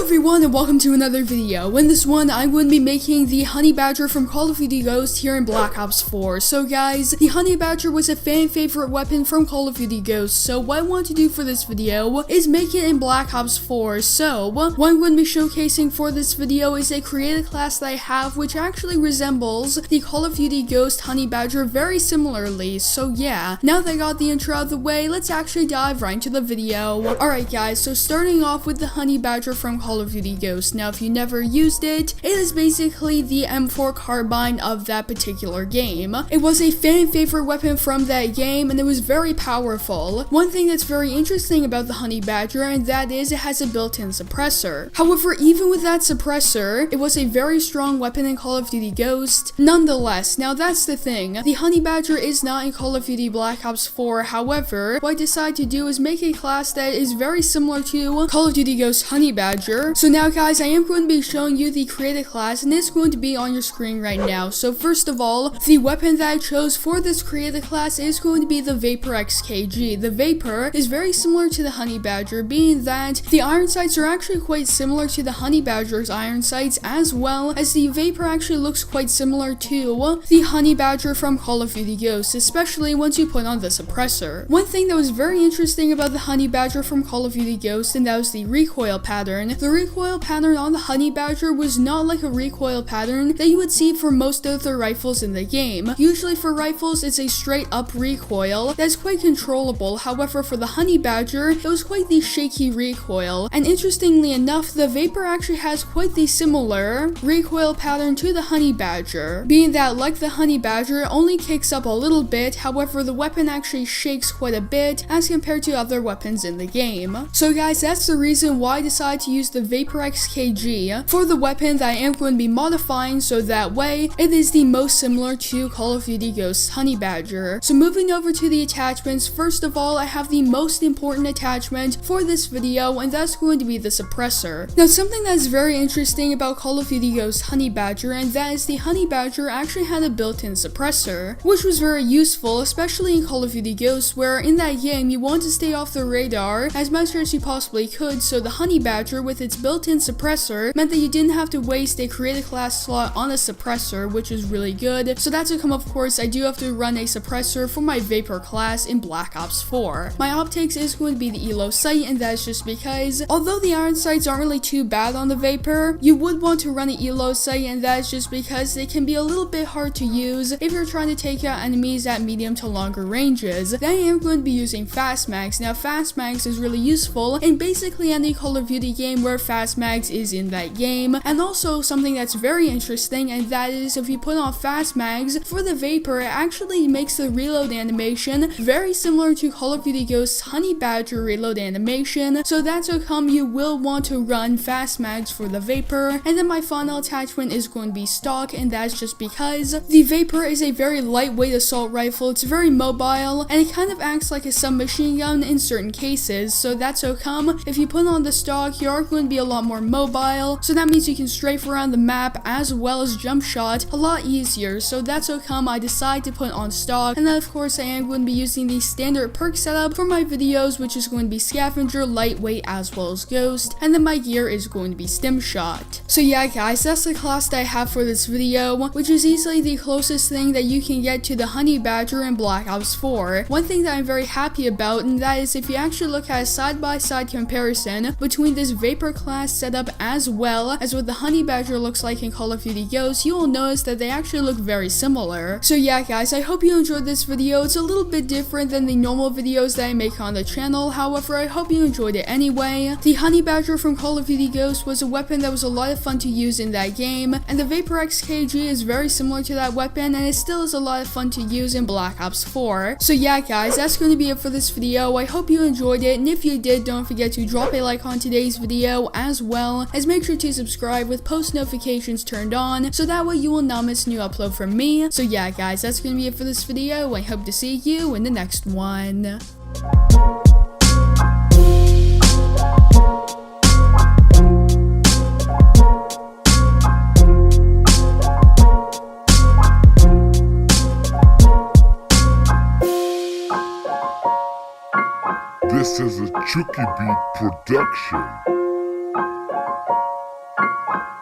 everyone and welcome to another video. In this one, I'm going to be making the Honey Badger from Call of Duty Ghost here in Black Ops 4. So guys, the Honey Badger was a fan favorite weapon from Call of Duty Ghost, so what I want to do for this video is make it in Black Ops 4. So, what I'm going to be showcasing for this video is a created class that I have which actually resembles the Call of Duty Ghost Honey Badger very similarly. So yeah, now that I got the intro out of the way, let's actually dive right into the video. Alright guys, so starting off with the Honey Badger from Call of Duty Ghost. Now if you never used it, it is basically the M4 carbine of that particular game. It was a fan favorite weapon from that game and it was very powerful. One thing that's very interesting about the Honey Badger, and that is it has a built-in suppressor. However, even with that suppressor, it was a very strong weapon in Call of Duty Ghost nonetheless. Now that's the thing, the Honey Badger is not in Call of Duty Black Ops 4. However, what I decided to do is make a class that is very similar to Call of Duty Ghost Honey Badger. So now guys, I am going to be showing you the created class and it's going to be on your screen right now. So first of all, the weapon that I chose for this created class is going to be the vapr-xkg. The Vapor is very similar to the Honey Badger, being that the iron sights are actually quite similar to the Honey Badger's iron sights, as well as the Vapor actually looks quite similar to the Honey Badger from Call of Duty Ghost, especially once you put on the suppressor. One thing that was very interesting about the Honey Badger from Call of Duty Ghost, and that was the recoil pattern. The recoil pattern on the Honey Badger was not like a recoil pattern that you would see for most of the rifles in the game. Usually for rifles, it's a straight up recoil that's quite controllable. However, for the Honey Badger, it was quite the shaky recoil. And interestingly enough, the Vapor actually has quite the similar recoil pattern to the Honey Badger, being that like the Honey Badger, it only kicks up a little bit. However, the weapon actually shakes quite a bit as compared to other weapons in the game. So guys, that's the reason why I decided to use the vapr-xkg for the weapon that I am going to be modifying, so that way it is the most similar to Call of Duty Ghost Honey Badger. So moving over to the attachments, first of all, I have the most important attachment for this video, and that's going to be the suppressor. Now something that's very interesting about Call of Duty Ghost Honey Badger, and that is the Honey Badger actually had a built-in suppressor, which was very useful, especially in Call of Duty Ghost, where in that game you want to stay off the radar as much as you possibly could. So the Honey Badger with its built-in suppressor meant that you didn't have to waste a created class slot on a suppressor, which is really good. So that's to come, of course, I do have to run a suppressor for my Vapor class in Black Ops 4. My optics is going to be the Elo sight, and that's just because although the iron sights aren't really too bad on the Vapor, you would want to run an Elo sight, and that's just because they can be a little bit hard to use if you're trying to take out enemies at medium to longer ranges. Then I am going to be using fast mags. Now fast mags is really useful in basically any Call of Duty game where fast mags is in that game. And also something that's very interesting, and that is if you put on fast mags for the Vapor, it actually makes the reload animation very similar to Call of Duty Ghost Honey Badger reload animation. So that's how come you will want to run fast mags for the Vapor. And then my final attachment is going to be stock, and that's just because the Vapor is a very lightweight assault rifle. It's very mobile and it kind of acts like a submachine gun in certain cases. So that's how come if you put on the stock, you are going to be a lot more mobile. So that means you can strafe around the map as well as jump shot a lot easier. So that's how come I decided to put on stock. And then of course I am going to be using the standard perk setup for my videos, which is going to be scavenger, lightweight, as well as ghost. And then my gear is going to be stim shot. So yeah guys, that's the class that I have for this video, which is easily the closest thing that you can get to the Honey Badger in Black Ops 4. One thing that I'm very happy about, and that is if you actually look at a side-by-side comparison between this Vapor class setup as well as what the Honey Badger looks like in Call of Duty Ghost, you will notice that they actually look very similar. So yeah guys, I hope you enjoyed this video. It's a little bit different than the normal videos that I make on the channel. However, I hope you enjoyed it anyway. The Honey Badger from Call of Duty Ghost was a weapon that was a lot of fun to use in that game, and the vapr-xkg is very similar to that weapon, and it still is a lot of fun to use in Black Ops 4. So yeah guys, that's going to be it for this video. I hope you enjoyed it, and if you did, don't forget to drop a like on today's video, as well as make sure to subscribe with post notifications turned on, so that way you will not miss a new upload from me. So yeah guys, that's going to be it for this video. I hope to see you in the next one. This is a Chucky Beat production. Bye.